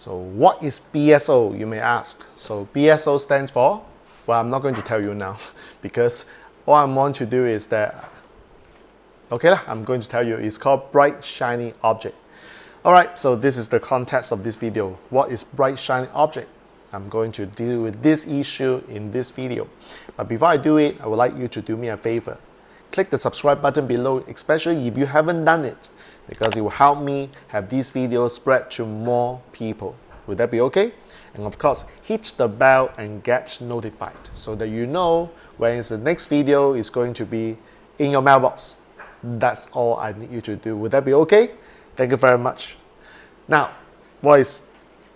So what is BSO, you may ask? So BSO stands for, well, I'm not going to tell you now because all I want to do is that, okay, I'm going to tell you, it's called bright shiny object. All right, so this is the context of this video. What is bright shiny object? I'm going to deal with this issue in this video. But before I do it, I would like you to do me a favor. Click the subscribe button below, especially if you haven't done it, because it will help me have these videos spread to more people. Would that be okay? And of course, hit the bell and get notified so that you know when the next video is going to be in your mailbox. That's all I need you to do. Would that be okay? Thank you very much. Now, what is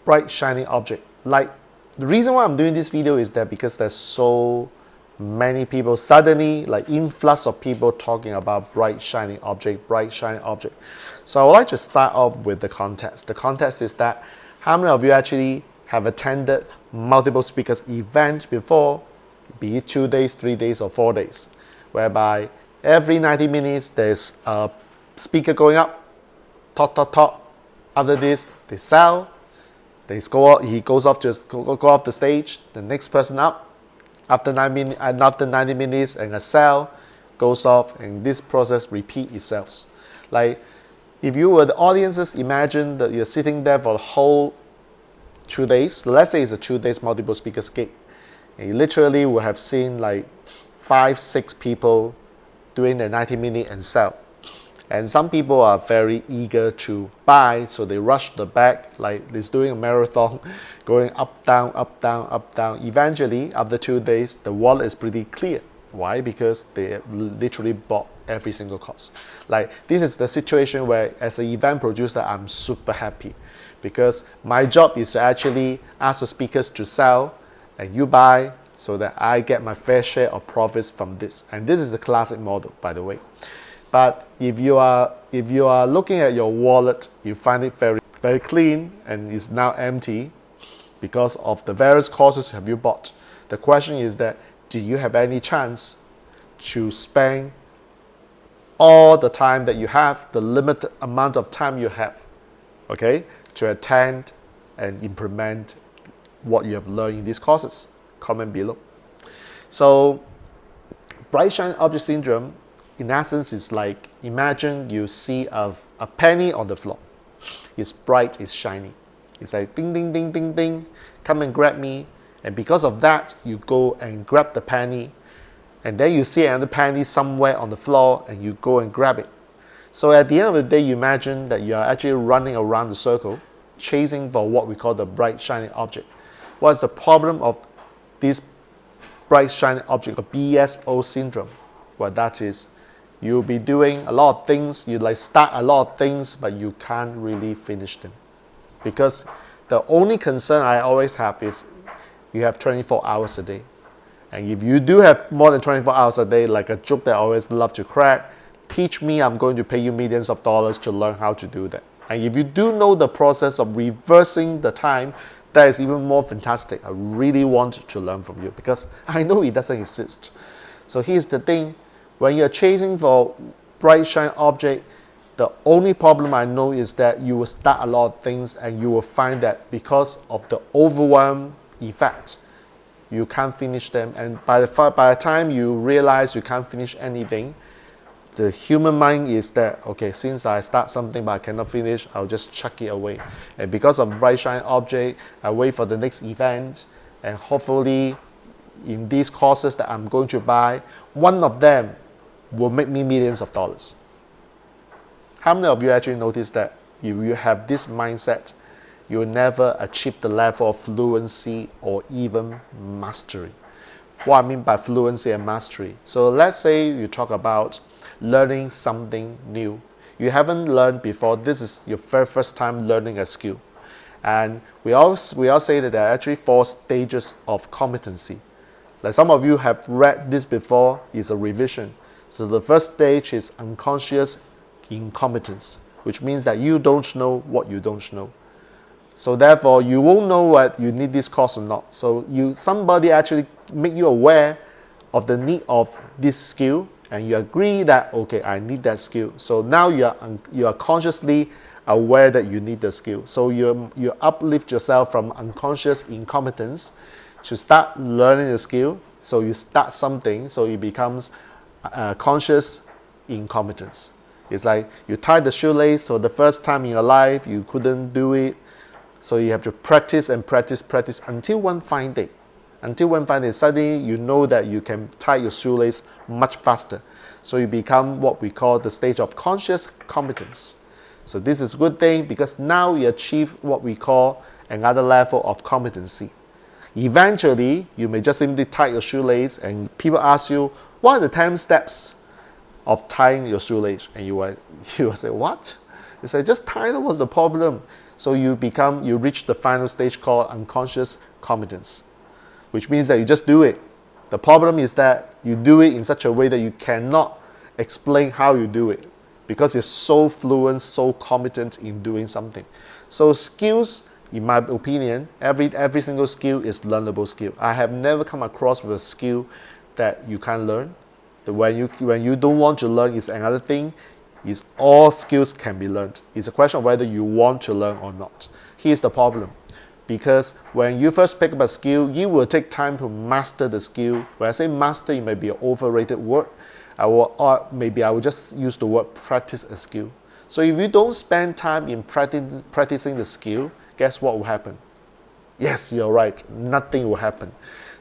bright shiny object? Like, the reason why I'm doing this video is that because there's so many people, suddenly like influx of people talking about bright shiny object. So I would like to start off with the context. The context is that how many of you actually have attended multiple speakers event before, be it 2 days, 3 days, or 4 days, whereby every 90 minutes there's a speaker going up, talk. After this, they sell. He goes off the stage. The next person up. After 90 minutes, and a sell goes off, and this process repeats itself. Like, if you were the audiences, imagine that you're sitting there for the whole 2 days. Let's say it's a 2 days multiple speakers gig, and you literally will have seen like 5-6 people doing the 90-minute and sell. And some people are very eager to buy, so they rush the back like it's doing a marathon, going up, down. Eventually, after 2 days, the wallet is pretty clear. Why? Because they literally bought every single course. Like, this is the situation where, as an event producer, I'm super happy because my job is to actually ask the speakers to sell and you buy so that I get my fair share of profits from this. And this is the classic model, by the way. But if you are looking at your wallet, you find it very, very clean and is now empty because of the various courses have you bought. The question is that, do you have any chance to spend all the time that you have, the limited amount of time you have, okay, to attend and implement what you have learned in these courses? Comment below. So, bright shiny object syndrome, in essence, is like, imagine you see a penny on the floor. It's bright, it's shiny. It's like ding, ding, ding, ding, ding. Come and grab me. And because of that, you go and grab the penny. And then you see another penny somewhere on the floor and you go and grab it. So at the end of the day, you imagine that you are actually running around the circle, chasing for what we call the bright, shiny object. What's the problem of this bright, shiny object, or BSO syndrome? Well, that is, you'll be doing a lot of things, you like start a lot of things, but you can't really finish them. Because the only concern I always have is you have 24 hours a day. And if you do have more than 24 hours a day, like a joke that I always love to crack, teach me, I'm going to pay you millions of dollars to learn how to do that. And if you do know the process of reversing the time, that is even more fantastic. I really want to learn from you because I know it doesn't exist. So here's the thing. When you're chasing for bright shiny object, the only problem I know is that you will start a lot of things and you will find that because of the overwhelm effect, you can't finish them. And by the time you realize you can't finish anything, the human mind is that, okay, since I start something but I cannot finish, I'll just chuck it away. And because of bright shiny object, I wait for the next event, and hopefully in these courses that I'm going to buy, one of them will make me millions of dollars. How many of you actually notice that if you have this mindset, you'll never achieve the level of fluency or even mastery? What I mean by fluency and mastery. So let's say you talk about learning something new. You haven't learned before. This is your very first time learning a skill. And we all say that there are actually 4 stages of competency. Like some of you have read this before, it's a revision. So the first stage is unconscious incompetence, which means that you don't know what you don't know. So therefore, you won't know what you need this course or not. So somebody actually make you aware of the need of this skill, and you agree that, okay, I need that skill. So now you are consciously aware that you need the skill. So you uplift yourself from unconscious incompetence to start learning the skill. So you start something, so it becomes conscious incompetence. It's like you tie the shoelace, so the first time in your life you couldn't do it, so you have to practice and practice until one fine day. Suddenly you know that you can tie your shoelace much faster. So you become what we call the stage of conscious competence. So this is a good thing because now you achieve what we call another level of competency. Eventually, you may just simply tie your shoelace and people ask you, what are the 10 steps of tying your shoelace? And you will say, what? You say, just tie it, what's the problem? So you reach the final stage called unconscious competence, which means that you just do it. The problem is that you do it in such a way that you cannot explain how you do it because you're so fluent, so competent in doing something. So skills, in my opinion, every single skill is learnable skill. I have never come across with a skill that you can't learn. When you don't want to learn is another thing. Is all skills can be learned. It's a question of whether you want to learn or not. Here's the problem. Because when you first pick up a skill, you will take time to master the skill. When I say master, it may be an overrated word. Or maybe I will just use the word practice a skill. So if you don't spend time in practicing the skill, guess what will happen? Yes, you're right. Nothing will happen.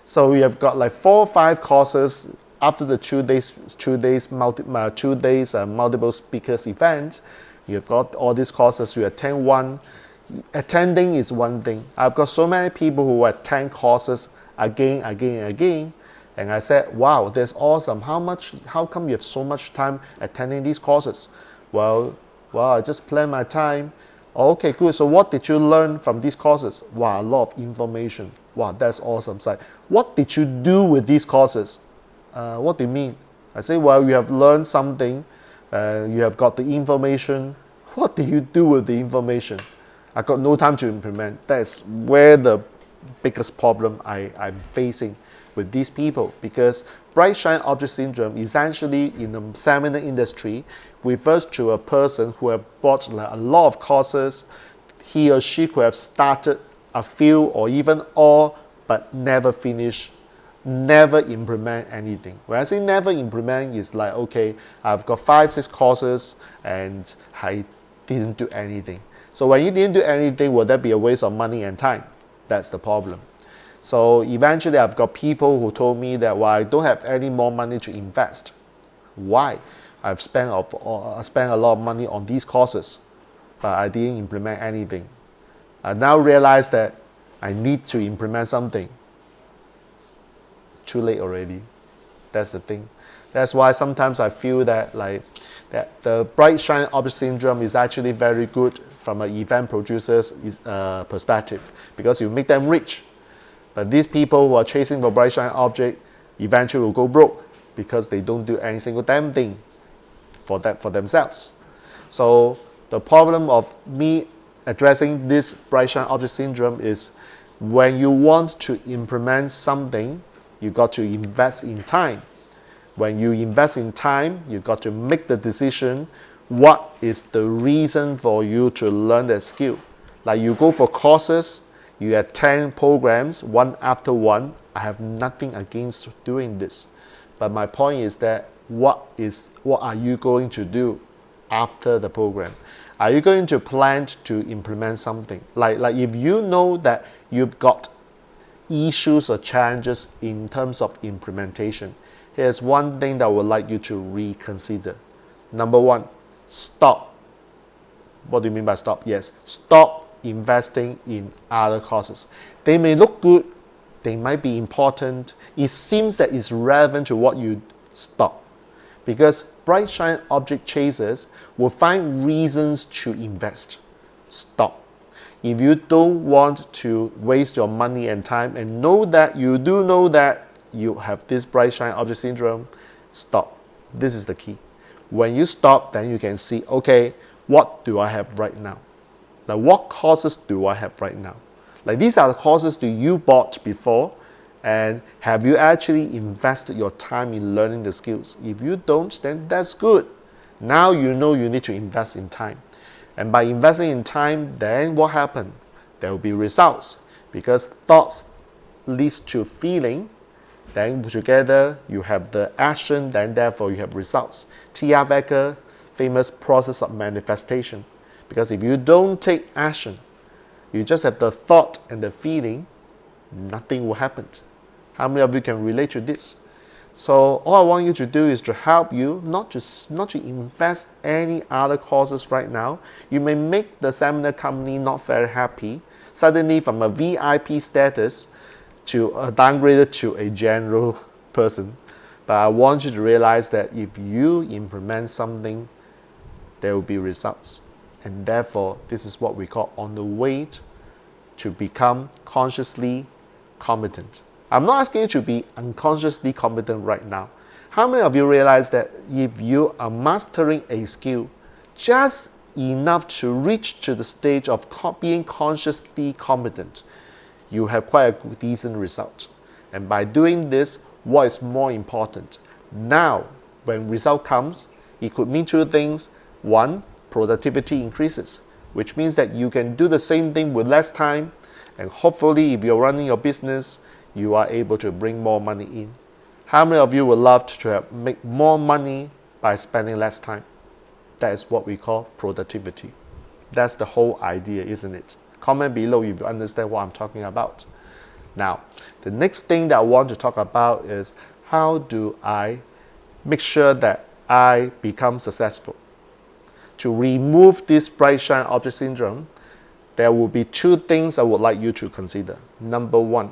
So you have got like 4 or 5 courses after the 2 days multiple speakers event. You've got all these courses. You attend one. Attending is one thing. I've got so many people who attend courses again, and I said, wow, that's awesome. How come you have so much time attending these courses? Well, I just plan my time. Okay, good. So what did you learn from these courses? Wow, a lot of information. Wow, that's awesome. So what did you do with these courses? What do you mean? I say, well, you have learned something. You have got the information. What do you do with the information? I got no time to implement. That's where the biggest problem I'm facing with these people, because bright shine object syndrome essentially in the seminar industry refers to a person who have bought a lot of courses. He or she could have started a few or even all, but never finish, never implement anything. When I say never implement, it's like, okay, I've got 5, 6 courses and I didn't do anything. So when you didn't do anything, will that be a waste of money and time? That's the problem. So eventually I've got people who told me that, well, I don't have any more money to invest. Why? I've spent a lot of money on these courses, but I didn't implement anything. I now realize that I need to implement something. Too late already. That's the thing. That's why sometimes I feel that the bright shine object syndrome is actually very good from an event producer's perspective, because you make them rich. But these people who are chasing for bright shine object eventually will go broke because they don't do any single damn thing for themselves. So the problem of me addressing this bright shine object syndrome is when you want to implement something, you got to invest in time. When you invest in time, you got to make the decision what is the reason for you to learn that skill. Like you go for courses, you attend programs one after one. I have nothing against doing this. But my point is that what are you going to do after the program? Are you going to plan to implement something? Like if you know that you've got issues or challenges in terms of implementation, here's one thing that I would like you to reconsider. Number 1, stop. What do you mean by stop? Yes, stop investing in other courses. They may look good, they might be important. It seems that it's relevant to what you stop. Because bright shine object chasers will find reasons to invest. Stop. If you don't want to waste your money and time and know that you do know that you have this bright shine object syndrome, stop. This is the key. When you stop, then you can see, okay, what do I have right now? Like what courses do I have right now? Like these are the courses that you bought before, and have you actually invested your time in learning the skills? If you don't, then that's good. Now you know you need to invest in time. And by investing in time, then what happened? There will be results, because thoughts leads to feeling, then together you have the action, then therefore you have results. T.R. Becker, famous process of manifestation. Because if you don't take action, you just have the thought and the feeling, nothing will happen. How many of you can relate to this? So all I want you to do is to help you not to invest any other courses right now. You may make the seminar company not very happy. Suddenly from a VIP status to downgraded to a general person. But I want you to realize that if you implement something, there will be results. And therefore, this is what we call on the way to become consciously competent. I'm not asking you to be unconsciously competent right now. How many of you realize that if you are mastering a skill just enough to reach to the stage of being consciously competent, you have quite a decent result. And by doing this, what is more important? Now, when result comes, it could mean two things. One, productivity increases, which means that you can do the same thing with less time, and hopefully if you're running your business, you are able to bring more money in. How many of you would love to make more money by spending less time? That is what we call productivity. That's the whole idea, isn't it? Comment below if you understand what I'm talking about. Now, the next thing that I want to talk about is how do I make sure that I become successful? To remove this bright shine object syndrome, there will be two things I would like you to consider. Number one,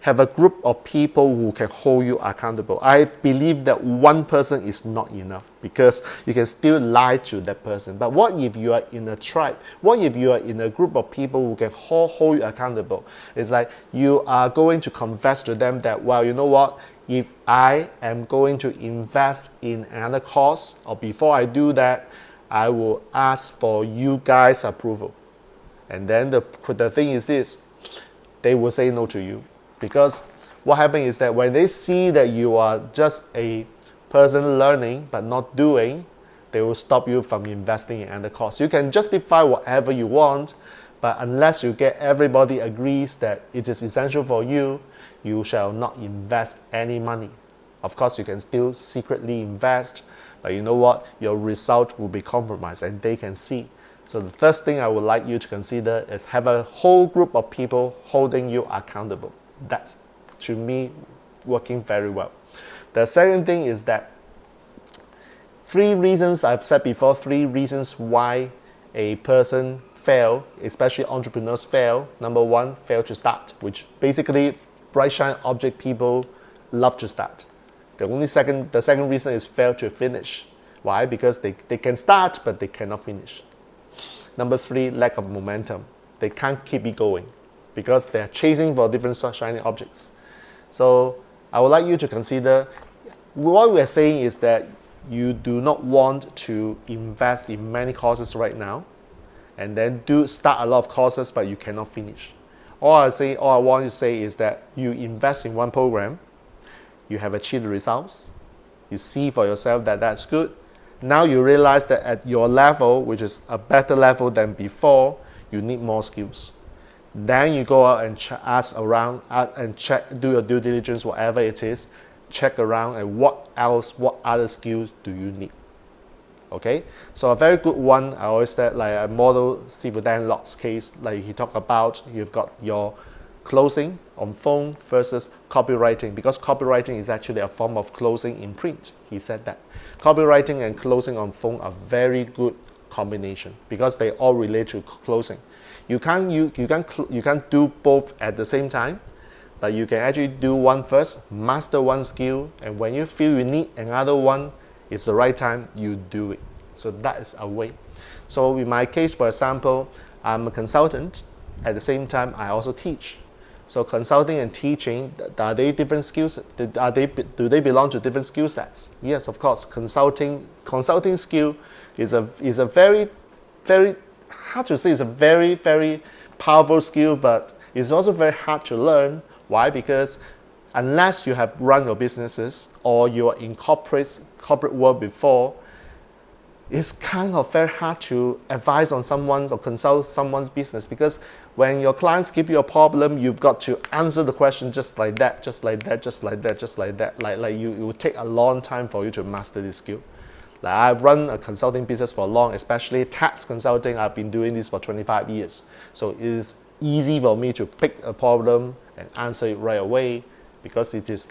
have a group of people who can hold you accountable. I believe that one person is not enough, because you can still lie to that person. But what if you are in a tribe? What if you are in a group of people who can hold you accountable? It's like you are going to confess to them that, well, you know what? If I am going to invest in another course, or before I do that, I will ask for you guys' approval. And then the thing is this, they will say no to you. Because what happens is that when they see that you are just a person learning but not doing, they will stop you from investing in another course. You can justify whatever you want, but unless you get everybody agrees that it is essential for you, you shall not invest any money. Of course, you can still secretly invest, but you know what? Your result will be compromised and they can see. So the first thing I would like you to consider is have a whole group of people holding you accountable. That's, to me, working very well. The second thing is that three reasons I've said before, three reasons why a person fail, especially entrepreneurs fail. Number one, fail to start, which basically bright shine object people love to start. The second reason is fail to finish. Why? Because they can start, but they cannot finish. Number three, lack of momentum. They can't keep it going because they're chasing for different shiny objects. So I would like you to consider, what we're saying is that you do not want to invest in many courses right now and then start a lot of courses but you cannot finish. All I want to say is that you invest in one program, you have achieved the results, you see for yourself that that's good. Now you realize that at your level, which is a better level than before, you need more skills. Then you go out and ask around and check, do your due diligence, whatever it is, check around and what other skills do you need. Okay, so a very good one, I always said, like a model Steve Dan Lott's case, like he talked about, you've got your closing on phone versus copywriting, because copywriting is actually a form of closing in print. He said that copywriting and closing on phone are very good combination because they all relate to closing. You can't do both at the same time, but you can actually do one first, master one skill, and when you feel you need another one, it's the right time, you do it. So that is a way. So in my case, for example, I'm a consultant. At the same time, I also teach. So consulting and teaching, are they different skills? Do they belong to different skill sets? Yes, of course. Consulting skill is a very, very hard to say. It's a very, very powerful skill, but it's also very hard to learn. Why? Because unless you have run your businesses or you are in corporate world before, it's kind of very hard to advise on someone's or consult someone's business, because when your clients give you a problem, you've got to answer the question just like that, just like that, just like that, just like that. Like it will take a long time for you to master this skill. Like I've run a consulting business for long, especially tax consulting. I've been doing this for 25 years. So it is easy for me to pick a problem and answer it right away, because it is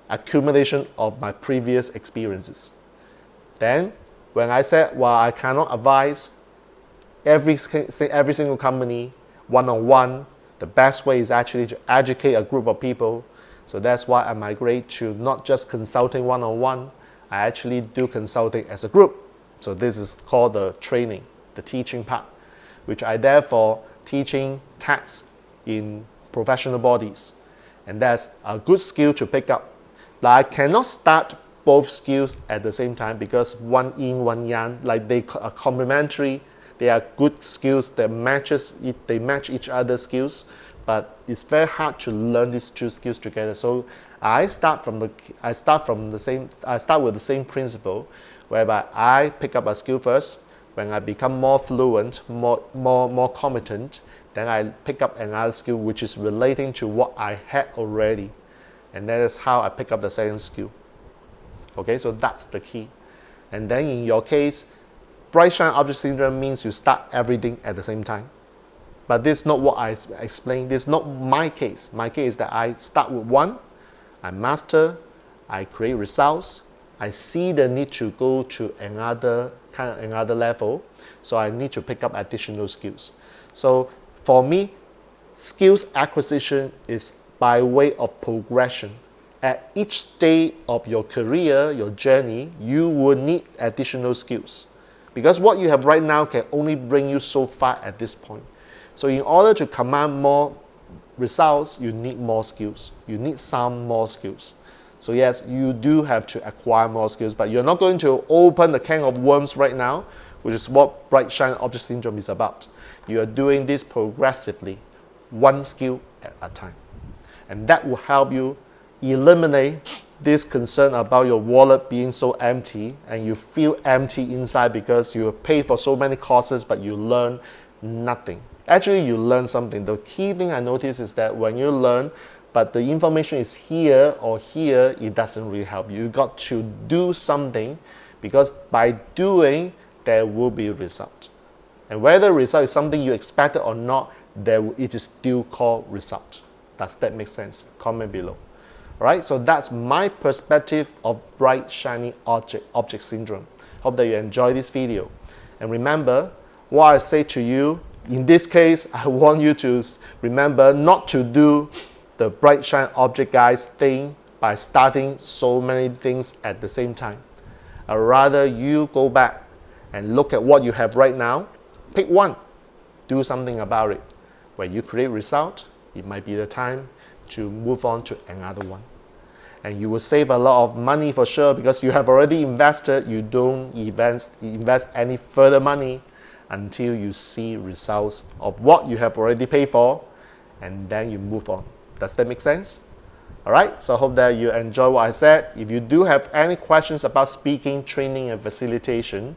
accumulation of my previous experiences. Then, when I said, well, I cannot advise every single company one-on-one, the best way is actually to educate a group of people. So that's why I migrate to not just consulting one-on-one, I actually do consulting as a group. So this is called the training, the teaching part, which I therefore teaching tax in professional bodies. And that's a good skill to pick up. Now, I cannot start both skills at the same time, because one yin, one yang, like they are complementary. They are good skills that they match each other's skills, but it's very hard to learn these two skills together. So I start with the same principle, whereby I pick up a skill first. When I become more fluent, more competent, then I pick up another skill which is relating to what I had already, and that is how I pick up the second skill. Okay, so that's the key. And then in your case, bright shine object syndrome means you start everything at the same time. But this is not what I explained. This is not my case. My case is that I start with one, I master, I create results, I see the need to go to another level, so I need to pick up additional skills. So for me, skills acquisition is by way of progression. At each stage of your career, your journey, you will need additional skills, because what you have right now can only bring you so far at this point. So in order to command more results, you need more skills. You need some more skills. So yes, you do have to acquire more skills, but you're not going to open the can of worms right now, which is what bright shine object syndrome is about. You are doing this progressively, one skill at a time. And that will help you eliminate this concern about your wallet being so empty, and you feel empty inside because you pay for so many courses but you learn nothing. Actually, you learn something. The key thing I notice is that when you learn, but the information is here or here, it doesn't really help you. You got to do something, because by doing, there will be a result. And whether the result is something you expected or not, it is still called result. Does that make sense? Comment below. All right, so that's my perspective of bright, shiny object syndrome. Hope that you enjoy this video. And remember, what I say to you, in this case, I want you to remember not to do the bright, shine object guys thing by starting so many things at the same time. Or rather, you go back and look at what you have right now, pick one, do something about it. When you create result, it might be the time to move on to another one. And you will save a lot of money for sure, because you have already invested. You don't invest any further money until you see results of what you have already paid for, and then you move on. Does that make sense? All right, so I hope that you enjoy what I said. If you do have any questions about speaking, training, and facilitation,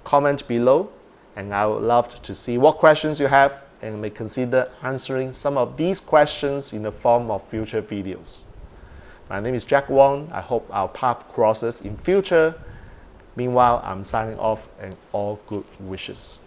comment below, and I would love to see what questions you have, and may consider answering some of these questions in the form of future videos. My name is Jack Wong. I hope our path crosses in future. Meanwhile, I'm signing off, and all good wishes.